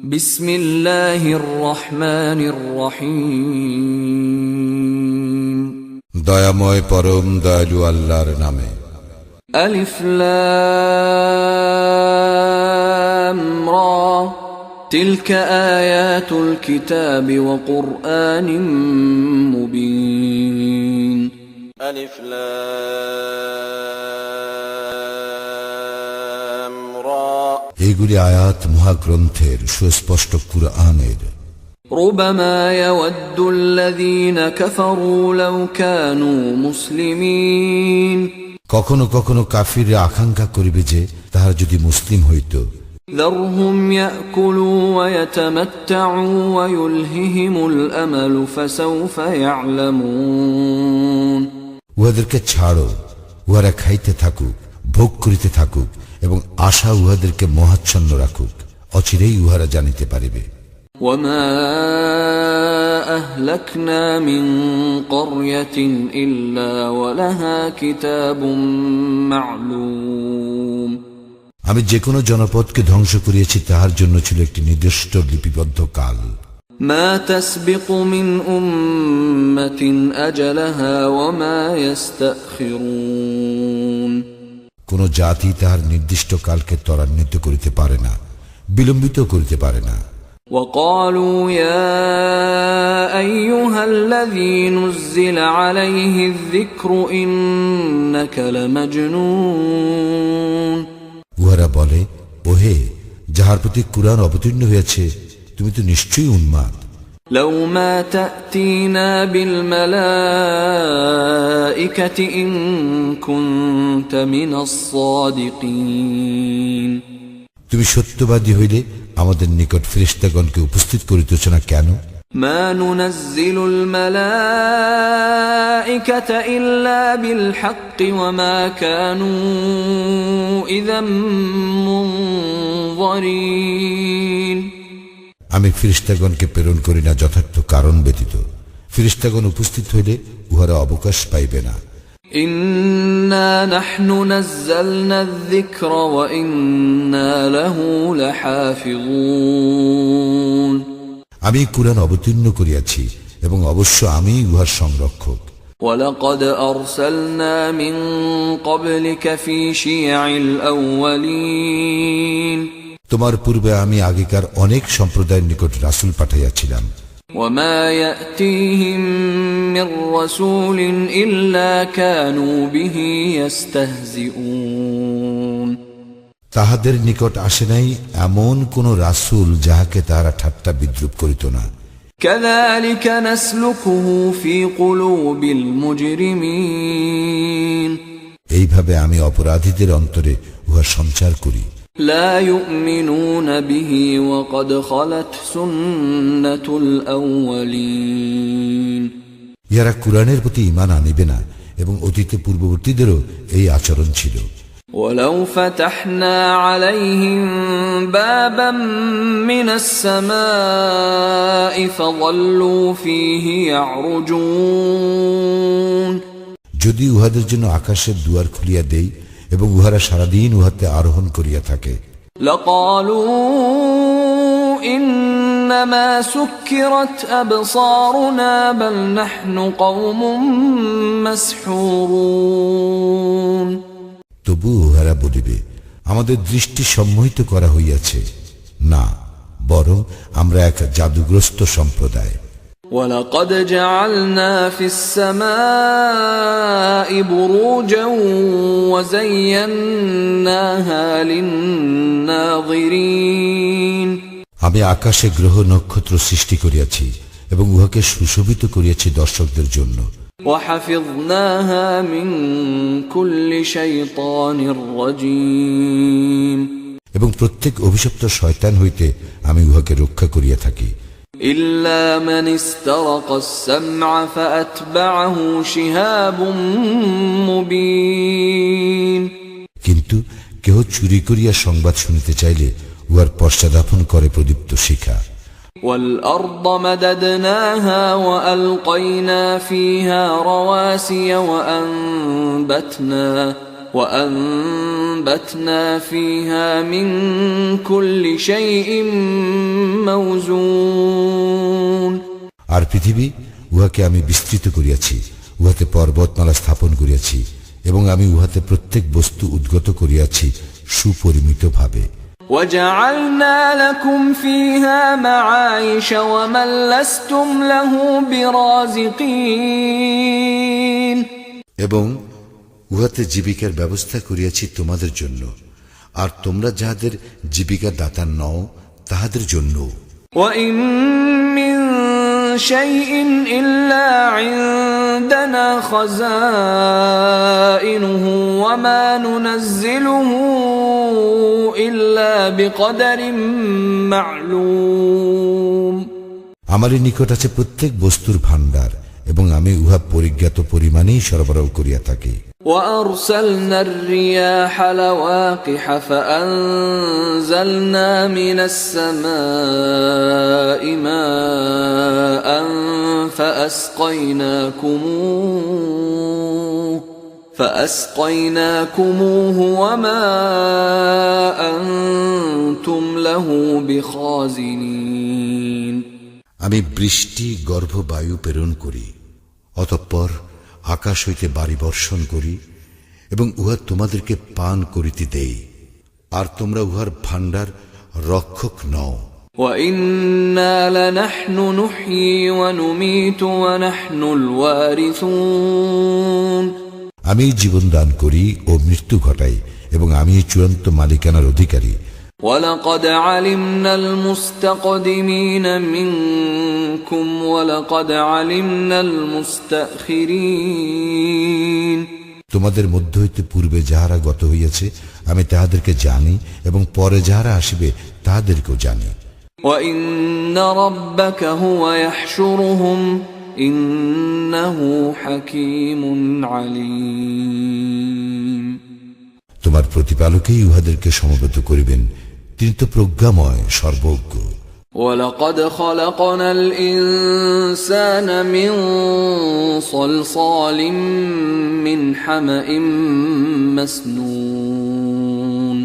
বিসমিল্লাহির রহমানির রহিম। দয়াময় পরম দয়ালু আল্লাহর নামে। আলিফ লাম রা তিলকা আয়াতুল কিতাবি ওয়া কুরআনিম মুবিন। আলিফ লাম রা এইগুলি আয়াত মহাগ্রন্থের সুস্পষ্ট কুরআনের। ربما يود الذين كفروا لو كانوا مسلمين। কখনো কখনো কাফিররা আকাঙ্ক্ষা করিবে যে তাহারা যদি মুসলিম হইত। ذرهم يأكلوا ويتمتعوا ويلههم الأمل فسوف يعلمون। উহাদেরকে ছাড়ো, উহারা খাইতে থাকুক, ভোগ করিতে থাকুক এবং আশা উহাদেরকে মোহাচ্ছন্ন রাখুক, অচিরেই উহারা জানিতে পারিবে। وما أهلكنا من قرية إلا ولها كتاب معلوم। আমি যে কোনো জনপদকে ধ্বংস করিয়াছি তাহার জন্য ছিল একটি নির্দিষ্ট লিপিবদ্ধ কাল। ما تسبق من أمة أجلها وما يستأخرون। কোন জাতি তাহার নির্দিষ্ট কালকে ত্বরান্বিত করিতে পারে না, বিলম্বিত করিতে পারে না। وقالوا يا أيها الذي نزل عليه الذكر إنك لمجنون। উহারা বলে, ওহে যাহার প্রতি কুরআন অবতীর্ণ হয়েছে তুমি তো নিশ্চয়ই উন্মাদ। لو ما تأتينا بالملائكة إن كنت من الصادقين। তুমি সত্যবাদী হইলে আমাদের নিকট ফেরেশতাগণকে উপস্থিত করিতেছ না কেন? ما ننزل الملائكة إلا بالحق وما كانوا إذا منظرين। আমি ফেরেশতাগণকে প্রেরণ করি না যথার্থ কারণ ব্যতীত। ফেরেশতাগণ উপস্থিত হইলে উহারা অবকাশ পাইবে না। إنا نحن نزلنا الذكر وإنا له لحافظون। আমি কুরআন অবতীর্ণ করিয়াছি এবং অবশ্য আমি উহার সংরক্ষক। ولقد أرسلنا من قبلك في شيع الأولين। তোমার পূর্বে আমি আগেকার অনেক সম্প্রদায়ের নিকট রাসূল পাঠাইয়াছিলাম। وما يأتيهم من رسول إلا كانوا به يستهزئون। তাহাদের নিকট আসে নাই এমন কোন রাসূল যাহাকে তাহারা ঠাট্টা বিদ্রূপ করিত না। كذلك نسلكه في قلوب المجرمين। এইভাবে আমি অপরাধীদের অন্তরে উহা সঞ্চার করি। لا يؤمنون به وقد خلت سنة الأولين। ইহারা কুরআনের প্রতি ঈমান আনিবে না এবং অতীতে পূর্ববর্তীদেরও এই আচরণ ছিল। ولو فتحنا عليهم بابا من السماء فظلوا فيه يعرجون। যদি উহাদের জন্য আকাশের দুয়ার খুলিয়া দেই এবং উহারা সারাদিন উহাতে আরোহণ করিয়া থাকে, لقالوا إنما سكرت أبصارنا بل نحن قوم مسحورون। তবু উহারা বলিবে, আমাদের দৃষ্টি সম্মোহিত করা হইয়াছে, না বরং আমরা এক জাদুগ্রস্ত সম্প্রদায়। ولقد جعلنا في السماء بروجا وزيناها للناظرين। আমি আকাশে গ্রহ নক্ষত্র সৃষ্টি করিয়াছি এবং উহাকে সুশোভিত করিয়াছি দর্শকদের জন্য। وحفظناها من كل شيطان رجيم। এবং প্রত্যেক অভিশপ্ত শয়তান হইতে আমি উহাকে রক্ষা করিয়া থাকি। إلا من استرق السمع فأتبعه شهاب مبين। কিন্তু কেহ চুরি করিয়া সংবাদ শুনিতে চাইলে উহার পশ্চাদাপন করে প্রদীপ্ত শিখা। والأرض مددناها وألقينا فيها رواسي وأنبتنا فيها من كل شيء موزون আর পৃথিবী উহাকে আমি বিস্তৃত করিয়াছি, উহাতে পর্বতমালা স্থাপন করিয়াছি, এবং আমি উহাতে প্রত্যেক বস্তু উদ্গত করিয়াছি সুপরিমিত ভাবে। وجعلنا لكم فيها معايش ومن لستم له برازقين এবং উহাতে জীবিকার ব্যবস্থা করিয়াছি তোমাদের জন্য, আর তোমরা যাহাদের জীবিকার দাতা নও তাহাদের জন্য। وإن من شيء إلا عندنا خزائنه وما ننزله إلا بقدر معلوم আমারই নিকট আছে প্রত্যেক বস্তুর ভাণ্ডার, এবং আমি উহা পরিজ্ঞাত পরিমাণেই সরবরাহ করিয়া থাকি। وأرسلنا الرياح لواقح فأنزلنا من السماء ماء فأسقيناكموه وما أنتم له بخازنين আমি বৃষ্টি গর্ভ বায়ু প্রেরণ করি, অতঃপর আকাশ হইতে বাড়ি বর্ষণ করি, এবং উহা তোমাদেরকে পান করিতে দেই, আর তোমরা উহার ভাণ্ডার রক্ষক নও। وَإِنَّا لَنَحْنُ نُحْيِي وَنُمِيتُ وَنَحْنُ الْوَارِثُونَ আমি জীবন দান করি ও মৃত্যু ঘটাই, এবং আমি চূড়ান্ত মালিকানার অধিকারী। وَلَقَدْ عَلِمْنَا الْمُسْتَقْدِمِينَ مِنكُمْ وَلَقَدْ عَلِمْنَا الْمُسْتَأْخِرِينَ তোমাদের মধ্য হইতে পূর্বে যাহারা গত হইয়াছে আমি তাহাদেরকে জানি, এবং পরে যাহারা আসিবে তাহাদেরকেও জানি। وَإِنَّ رَبَّكَ هُوَ يَحْشُرُهُمْ إِنَّهُ حَكِيمٌ عَلِيمٌ তোমার প্রতিপালকেই উহাদেরকে সমবেত করিবেন, তিনি তো প্রজ্ঞাময় সর্বজ্ঞ। وَلَقَدْ خَلَقْنَا الْإِنسَانَ مِنْ صَلْصَالٍ مِنْ حَمَإٍ مَسْنُونٍ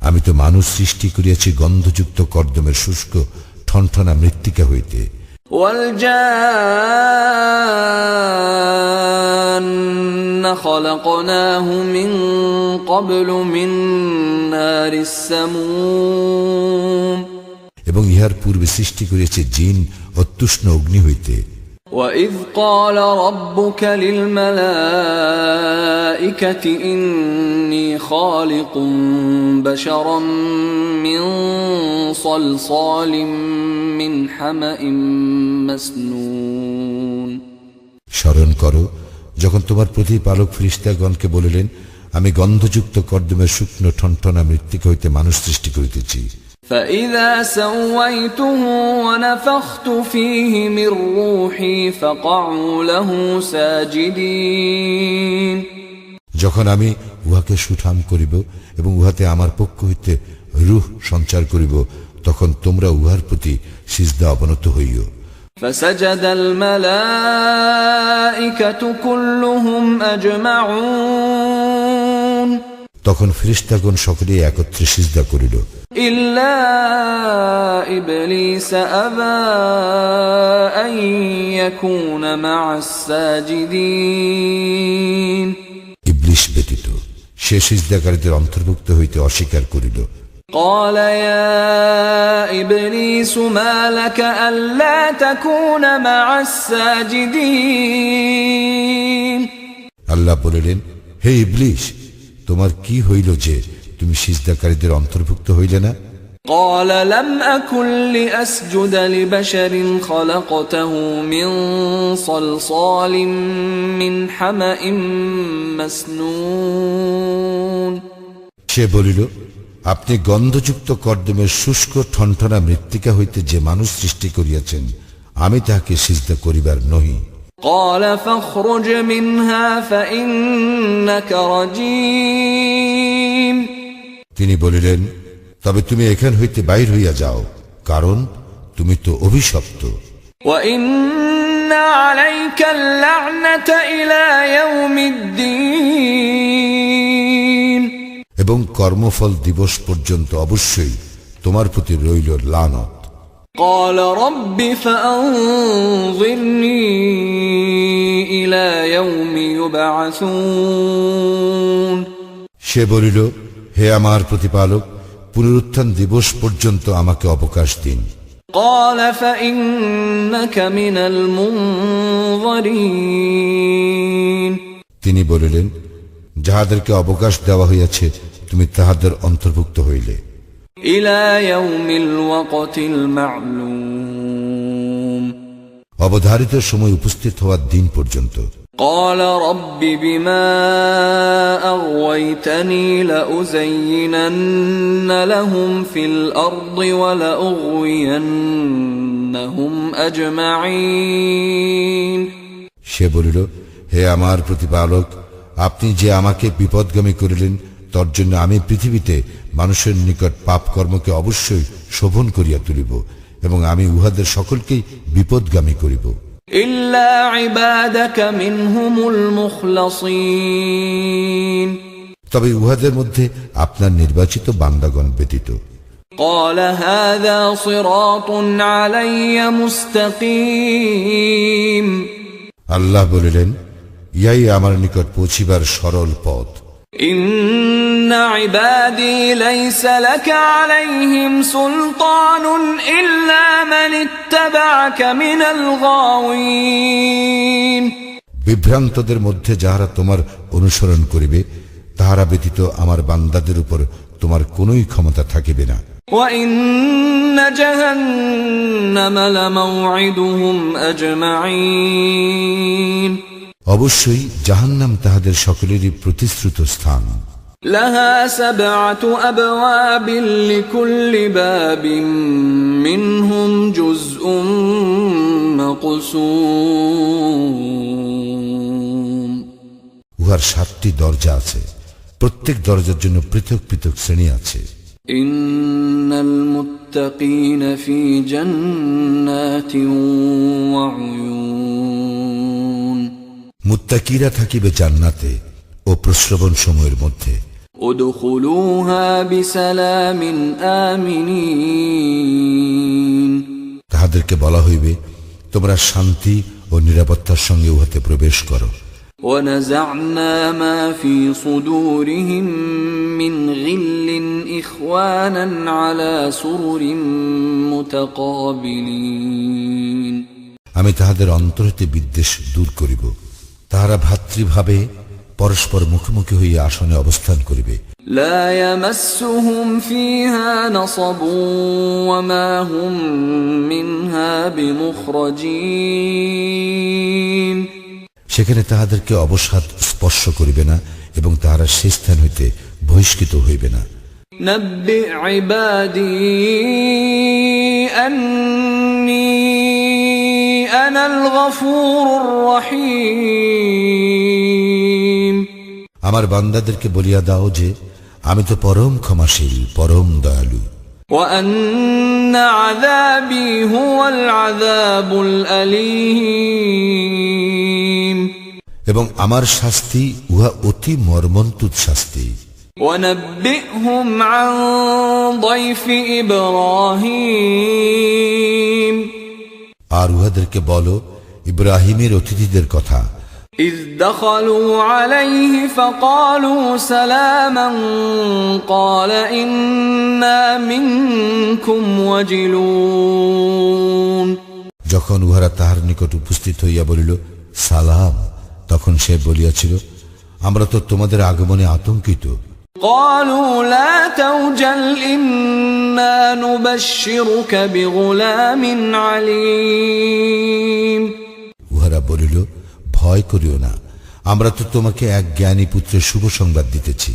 আমি তো মানুষ সৃষ্টি করিয়াছি গন্ধযুক্ত কর্দমের শুষ্ক ঠনঠনা মৃত্তিকা হইতে। وَالْجَانَّ خَلَقْنَاهُ مِنْ قَبْلُ مِنْ نَارِ السَّمُومِ এবং ইহার পূর্বে সৃষ্টি করিয়াছে জিন অত্যুষ্ণ অগ্নি হইতে। وَإِذْ قَالَ رَبُّكَ لِلْمَلَائِكَةِ إِنِّي خَالِقٌ بَشَرًا مِّن صَلْصَالٍ مِّنْ حَمَإٍ مَسْنُونٍ স্মরণ করো যখন তোমার প্রতিপালক ফেরেশতাগণকে বলিলেন, আমি গন্ধযুক্ত কর্দমের শুকনো ঠনঠনা মৃত্তিকা হইতে মানুষ সৃষ্টি করিতেছি। فَإِذَا سَوَّيْتُهُ وَنَفَخْتُ فِيهِ مِنْ رُوحِي فَقَعُوا لَهُ سَاجِدِينَ যখন আমি উহাকে সুঠাম করিব এবং উহাতে আমার পক্ষ হইতে রূহ সঞ্চার করিব, তখন তোমরা উহার প্রতি সিজদা অবনত হইও। فَسَجَدَ الْمَلَائِكَةُ كُلُّهُمْ أَجْمَعُونَ তখন ফেরেশতাগণ সকলেই একত্রে সিজদা করিল, إِلَّا إِبْلِيسَ أَبَى أَن يَكُونَ مَعَ السَّاجِدِينَ ইবলিস ব্যতীত, সে সিজদাকারীদের অন্তর্ভুক্ত হইতে অস্বীকার করিল। قَالَ يَا إِبْلِيسُ مَا لَكَ أَلَّا تَكُونَ مَعَ السَّاجِدِينَ আল্লাহ বলিলেন, হে ইবলিস, তোমার কি হইল যে তুমি সিজদাকারীদের অন্তর্ভুক্ত হইলে না? قَالَ لَمْ أَكُنْ لِأَسْجُدَ لِبَشَرٍ خَلَقْتَهُ مِنْ صَلْصَالٍ مِنْ حَمَإٍ مَسْنُونٍ সে বলিল, আপনি গন্ধযুক্ত কর্দমের শুষ্ক ঠনঠনা মৃত্তিকা হইতে যে মানুষ সৃষ্টি করিয়াছেন, আমি তাহাকে সিজদা করিবার নহি। قَالَ فَاخْرُجْ مِنْهَا فَإِنَّكَ رَجِيمٌ তিনি বলিলেন, তবে তুমি এখান হইতে বাইর হইয়া যাও, কারণ তুমি তো অভিশপ্ত। وَإِنَّ عَلَيْكَ اللَّعْنَةَ إِلَى يَوْمِ الدِّينِ এবং কর্মফল দিবস পর্যন্ত অবশ্যই তোমার প্রতি রইল লানত। قال رب فأنظرني إلى يوم يبعثون সে বলিল, হে আমার প্রতিপালক, পুনরুত্থান দিবস পর্যন্ত আমাকে অবকাশ দিন। قال فإنك من المنظرين তিনি বলিলেন, যাহাদেরকে অবকাশ দেওয়া হইয়াছে তুমি তাহাদের অন্তর্ভুক্ত হইলে। إلى يوم الوقت المعلوم অবধারিত সময় উপস্থিত হওয়ার দিন পর্যন্ত। قال رب بما أغويتني لأزينن لهم في الأرض ولأغوينهم أجمعين সে বলিল, হে আমার প্রতিপালক, আপনি যে আমাকে বিপদগামী করিলেন, তর জন্য আমি পৃথিবীতে মানুষের নিকট পাপ কর্মকে অবশ্যই শোভন করিয়া তুলিব এবং আমি উহাদের সকলকেই বিপদগামী করিব। إلا عبادك منهم المخلصين তবে উহাদের মধ্যে আপনার নির্বাচিত বান্দাগণ ব্যতীত। قال هذا صراط علي مستقيم আল্লাহ বলিলেন, ইহাই আমার নিকট পৌঁছিবার সরল পথ। إن عبادي ليس لك عليهم سلطان إلا من اتبعك من الغاوين বিভ্রান্তদের মধ্যে যাহারা তোমার অনুসরণ করিবে, তাহারা ব্যতীত আমার বান্দাদের উপর তোমার কোনই ক্ষমতা থাকিবে না। وإن جهنم لموعدهم أجمعين অবশ্যই জাহান্নাম তাহাদের সকলেরই প্রতিশ্রুত স্থান। لها 7 أبواب لكل باب منهم جزء مقسوم উহার 7টি দরজা আছে, প্রত্যেক দরজার জন্য পৃথক পৃথক শ্রেণী আছে। إن المتقين في جنات وعيون মুত্তাকিরা থাকিবে জান্নাতে ও প্রশ্রবণ সময়ের মধ্যে। ادخلوها بسلام آمنين তাহাদেরকে বলা হইবে, তোমরা শান্তি ও নিরাপত্তার সঙ্গে উহাতে প্রবেশ করো। ونزعنا ما في صدورهم من غل إخوانا على سرر متقابلين আমি তাহাদের অন্তর হইতে বিদ্বেষ দূর করিব, তাহারা ভ্রাতৃভাবে পরস্পর মুখোমুখি হইয়া আসনে অবস্থান করিবে। لا يمسهم فيها نصب وما هم منها بمخرجين সেখানে তাহাদেরকে অবসাদ স্পর্শ করিবে না এবং তাহারা সে স্থান হইতে বহিষ্কৃত হইবে না। نبئ عبادي أني أنا الغفور الرحيم আমার বান্দাদেরকে বলিয়া দাও যে আমি তো পরম ক্ষমাশীল, পরম দয়ালু। وأن عذابي هو العذاب الأليم এবং আমার শাস্তি উহা অতি মর্মন্তুদ শাস্তি। ونبئهم عن ضيف إبراهيم আর উহাদেরকে বলো ইব্রাহিমের অতিথিদের কথা। إذ دخلوا عليه فقالوا سلاما قال إنا منكم وجلون যখন উহারা তাহার নিকট উপস্থিত হইয়া বলিল সালাম, তখন সে বলিয়াছিল, আমরা তো তোমাদের আগমনে আতঙ্কিত। قالوا لا توجل إنا نبشرك بغلام عليم উহারা বলিল, ভয় করিও না, আমরা তো তোমাকে এক জ্ঞানী পুত্রের শুভ সংবাদ দিতেছি।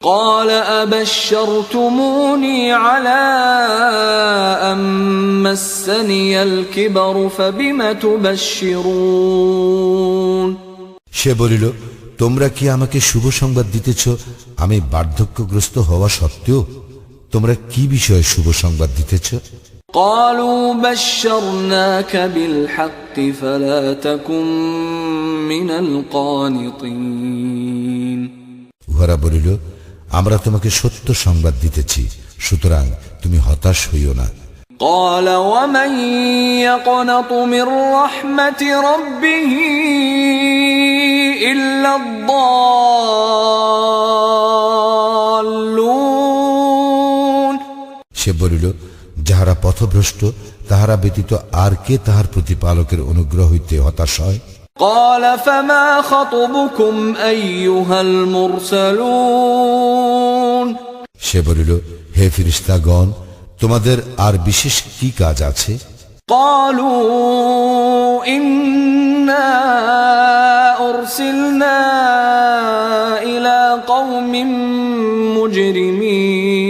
قال أبشرتموني على أن مسني الكبر فبم تبشرون সে বলিল, তোমরা কি আমাকে শুভ সংবাদ দিতেছ আমি বার্ধক্যগ্রস্ত হওয়া সত্ত্বেও? তোমরা কি বিষয়ে শুভ সংবাদ দিতেছ? قالوا بشرناك بالحق فلا تكن من القانطين উহারা বলিল, আমরা তোমাকে সত্য সংবাদ দিতেছি, সুতরাং তুমি হতাশ হইও না। قال ومن يقنط من رحمة ربه إلا الضالون সে বলিল, যাহারা পথভ্রষ্ট তাহারা ব্যতীত আর কে তাহার প্রতিপালকের অনুগ্রহ হইতে হতাশ হয়? قال فما خطبكم أيها المرسلون সে বলিল, হে ফেরেশতাগণ, তোমাদের আর বিশেষ কি কাজ আছে? قالوا إنا أرسلنا إلى قوم مجرمين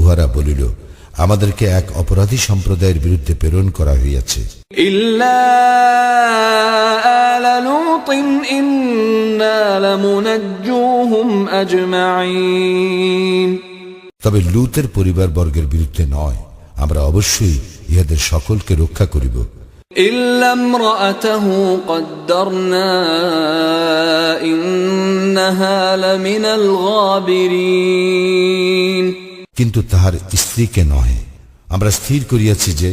উহারা বলিল, আমাদেরকে এক অপরাধী সম্প্রদায়ের বিরুদ্ধে প্রেরণ করা হইয়াছে। إلا آل لوط إنا لمنجوهم أجمعين তবে লূতের পরিবার বর্গের বিরুদ্ধে নয়, আমরা অবশ্যই ইহাদের সকলকে রক্ষা করিব। إلا امرأته قدرنا إنها لمن الغابرين কিন্তু তাহার স্ত্রীকে নহে, আমরা স্থির করিয়াছি যে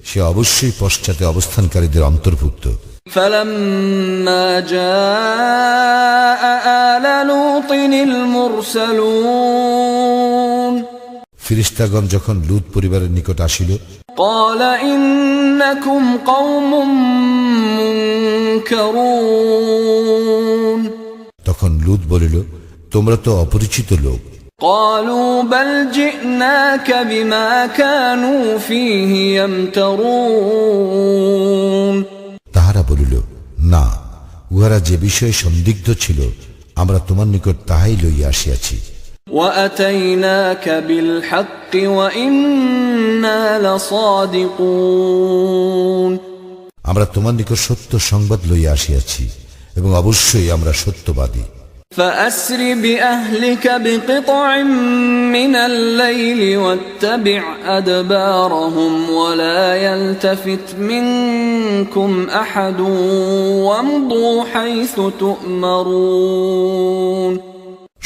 সে অবশ্যই পশ্চাতে অবস্থানকারীদের অন্তর্ভুক্ত। فلما جاء آل لوط المرسلون ফেরেশতাগণ যখন লূত পরিবারের নিকট আসিল, قال إنكم قوم منكرون তখন লূত বলিল, তোমরা তো অপরিচিত লোক। قالوا بل جئناك بما كانوا فيه يمترون তাহারা বলিল, না, উহারা যে বিষয়ে সন্দিগ্ধ ছিল আমরা তোমার নিকট তাহাই লইয়া আসিয়াছি। وأتيناك بالحق وإنا لصادقون আমরা তোমার নিকট সত্য সংবাদ লইয়া আসিয়াছি এবং অবশ্যই আমরা সত্যবাদী। فأسر بأهلك بقطع من الليل واتبع أدبارهم ولا يلتفت منكم أحد وامضوا حيث تؤمرون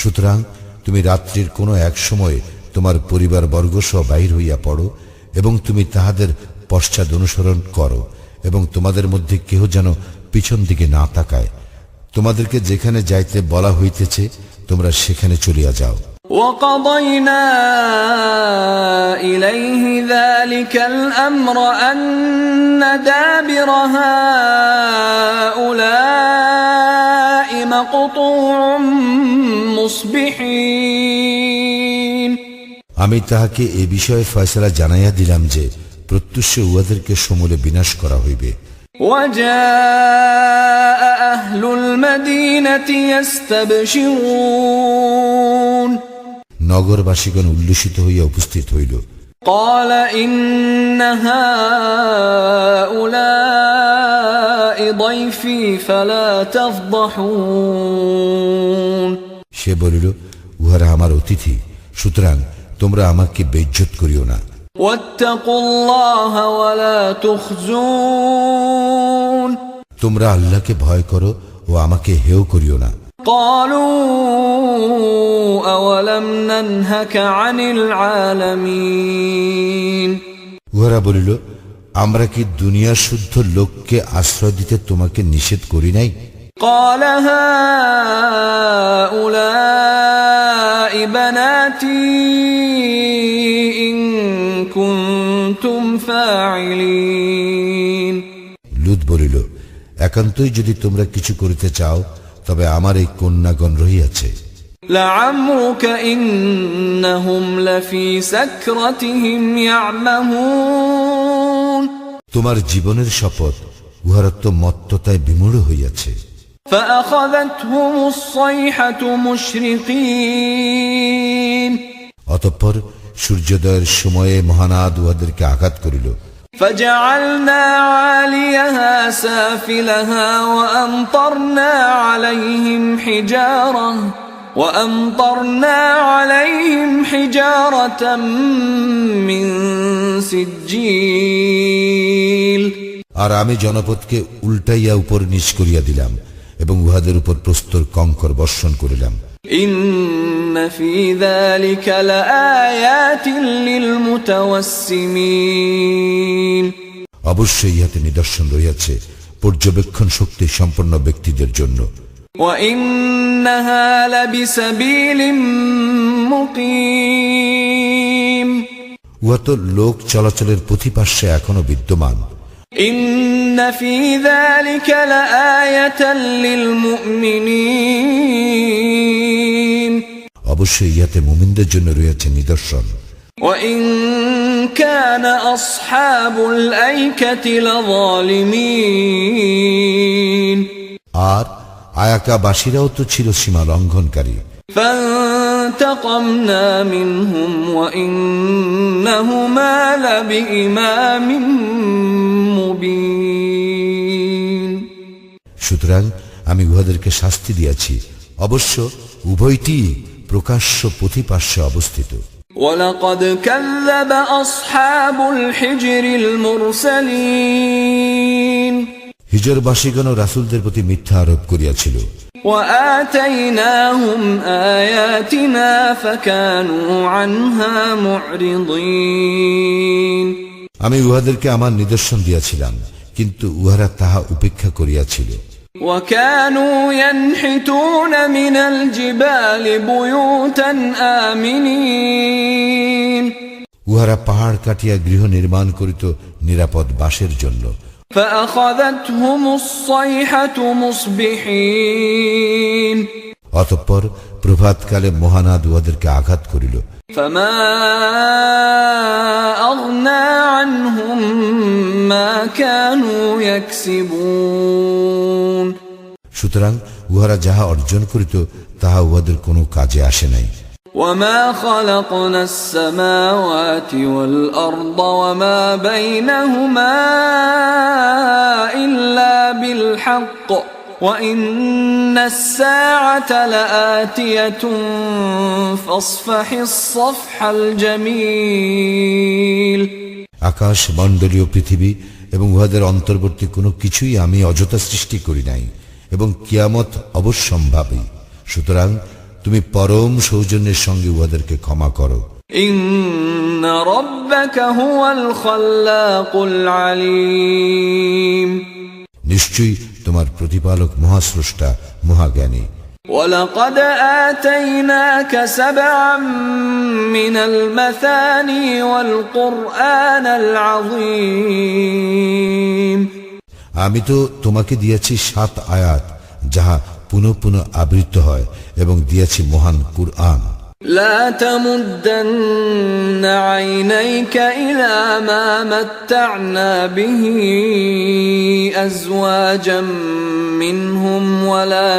সুতরাং তুমি রাত্রির কোনো এক সময়ে তোমার পরিবার বর্গসহ বাহির হইয়া পড়ো এবং তুমি তাহাদের পশ্চাৎ অনুসরণ করো এবং তোমাদের মধ্যে কেহ যেন পিছন দিকে না তাকায়। তোমাদেরকে যেখানে যাইতে বলা হইতেছে তোমরা সেখানে চলিয়া যাও। وقضينا إليه ذلك الأمر أن دابر هؤلاء مقطوع مصبحين আমি তাহাকে এ বিষয়ে ফয়সালা জানাইয়া দিলাম যে প্রত্যুষে উহাদেরকে সমূলে বিনাশ করা হইবে। وجاء أهل المدينة يستبشرون নগরবাসীগণ উল্লসিত হইয়া উপস্থিত হইল। قال إن هؤلاء ضيفي فلا تفضحون সে বলিল, উহারা আমার অতিথি, সুতরাং তোমরা আমাকে বেইজ্জত করিও না। واتقوا الله ولا تخزون তোমরা আল্লাহকে ভয় করো ও আমাকে হেয় করিও না। قالوا أولم ننهك عن العالمين উহারা বলিল, আমরা কি দুনিয়ার শুদ্ধ লোককে আশ্রয় দিতে তোমাকে নিষেধ করি নাই? قال هؤلاء بناتي إن كنتم فاعلين লূত বলিল, একান্তই যদি তোমরা কিছু করিতে চাও তবে আমার এই কন্যাগণ রহিয়াছে। لعمرك إنهم لفي سكرتهم يعمهون তোমার জীবনের শপথ, উহারা তো মত্ততায় বিমূঢ় হইয়াছে। فأخذتهم الصيحة مشرقين অতঃপর সূর্যোদয়ের সময়ে মহানাদ উহাদেরকে আঘাত করিল। فجعلنا عاليها سافلها وأمطرنا عليهم حجارة من سجيل আর আমি জনপদকে উল্টাইয়া উপর নিচ করিয়া দিলাম এবং উহাদের উপর প্রস্তর কঙ্কর বর্ষণ করিলাম। إن في ذلك لآيات للمتوسمين অবশ্যই ইহাতে নিদর্শন রহিয়াছে পর্যবেক্ষণ শক্তি সম্পন্ন ব্যক্তিদের জন্য। وإنها لبسبيل مقيم উহা তো লোক চলাচলের পথিপার্শ্বে এখনো বিদ্যমান। إن في ذلك لآية للمؤمنين অবশ্যই ইহাতে মুমিনদের জন্য রয়েছে নিদর্শন। وإن كان أصحاب الأيكة لظالمين আর আয়াকাবাসীরাও তো ছিল সীমা লঙ্ঘনকারী। فانتقمنا منهم وإنهما لبإمام مبين সুতরাং আমি উহাদেরকে শাস্তি দিয়াছি, অবশ্য উভয়টি প্রকাশ্য পথিপার্শ্বে অবস্থিত। ولقد كذب أصحاب الحجر المرسلين হিজরবাসীগণ রাসূলদের প্রতি মিথ্যা আরোপ করিয়াছিল। وآتيناهم آياتنا فكانوا عنها معرضين আমি উহাদেরকে আমার নিদর্শন দিয়াছিলাম, কিন্তু উহারা তাহা উপেক্ষা করিয়াছিল। وكانوا ينحتون من الجبال بيوتا آمنين উহারা পাহাড় কাটিয়া গৃহ নির্মাণ করিত নিরাপদ বাসের জন্য। فأخذتهم الصيحة مصبحين অতঃপর প্রভাতকালে মহানাদ উহাদেরকে আঘাত করিল। فما أغنى عنهم ما كانوا يكسبون সুতরাং উহারা যাহা অর্জন করিত তাহা উহাদের কোনো কাজে আসে নাই। وما خلقنا السماوات والأرض وما بينهما إلا بالحق وإن الساعة لآتية فاصفح الصفح الجميل আকাশ মণ্ডলীয় পৃথিবী এবং উহাদের অন্তর্বর্তী কোনো কিছুই আমি অযথা সৃষ্টি করি নাই, এবং কিয়ামত অবশ্যম্ভাবী। সুতরাং তুমি পরম সৌজন্যের সঙ্গে উহাদেরকে ক্ষমা করো। إن ربك هو الخلاق العليم নিশ্চয়ই তোমার প্রতিপালক মহাস্রষ্টা মহাজ্ঞানী। ولقد آتيناك سبعا من المثاني والقرآن العظيم আমি তো তোমাকে দিয়েছি 7 আয়াত, যাহা পুনঃ পুনঃ আবৃত্ত হয়, এবং দিয়েছি মহান কুরআন। لا تمدن عينيك إلى ما متعنا به أزواجا منهم ولا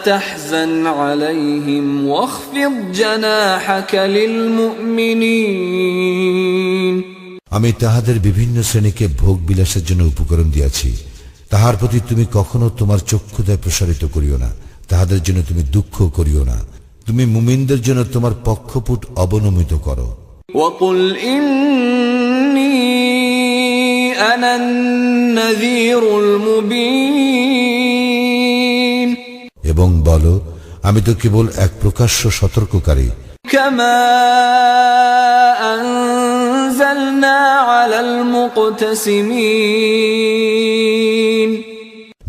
تحزن عليهم واخفض جناحك للمؤمنين আমি তাহাদের বিভিন্ন শ্রেণীকে ভোগ বিলাসের জন্য উপকরণ দিয়াছি, তাহার প্রতি তুমি কখনো তোমার চক্ষুদয় প্রসারিত করিও না, তাহাদের জন্য তুমি দুঃখ করিও না। তুমি মুমিনদের জন্য তোমার পক্ষপুট অবনমিত করো। وقل إني أنا النذير المبين এবং বলো, আমি তো কেবল এক প্রকাশ্য সতর্ককারী। كما أنزلنا على المقتسمين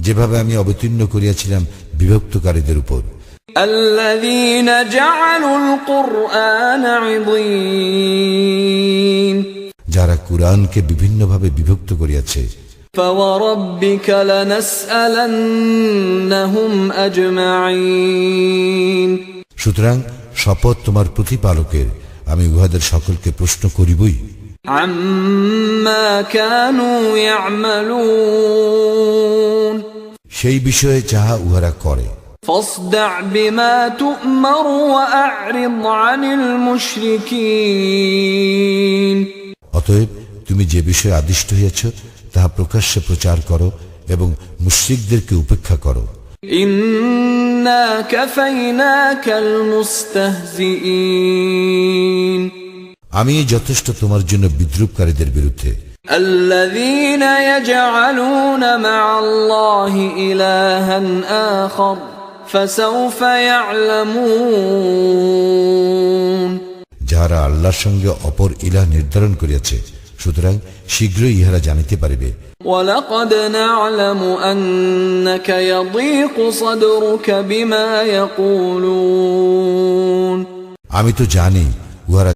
যেভাবে আমি অবতীর্ণ করিয়াছিলাম বিভক্তকারীদের উপর। الذين جعلوا القرآن عضين যারা কুরআনকে বিভিন্নভাবে বিভক্ত করিয়াছে। فوربك لنسألنهم أجمعين সুতরাং শপথ তোমার প্রতিপালকের, আমি উহাদের সকলকে প্রশ্ন করিবই। عما كانوا يعملون সেই বিষয়ে যাহা উহারা করে। فاصدع بما تؤمر وأعرض عن المشركين অতএব তুমি যে বিষয়ে আদিষ্ট হইয়াছ তাহা প্রকাশ্যে প্রচার করো এবং মুশরিকদেরকে উপেক্ষা করো। إنا كفيناك المستهزئين আমি যথেষ্ট তোমার জন্য বিদ্রুপকারীদের বিরুদ্ধে। الذين يجعلون مع الله إلها آخر فسوف يعلمون যাহারা আল্লাহর সঙ্গে অপর ইলাহ নির্ধারণ করিয়াছে, সুতরাং শীঘ্রই ইহারা জানিতে পারিবে। ولقد نعلم أنك يضيق صدرك بما يقولون আমি তো জানি উহারা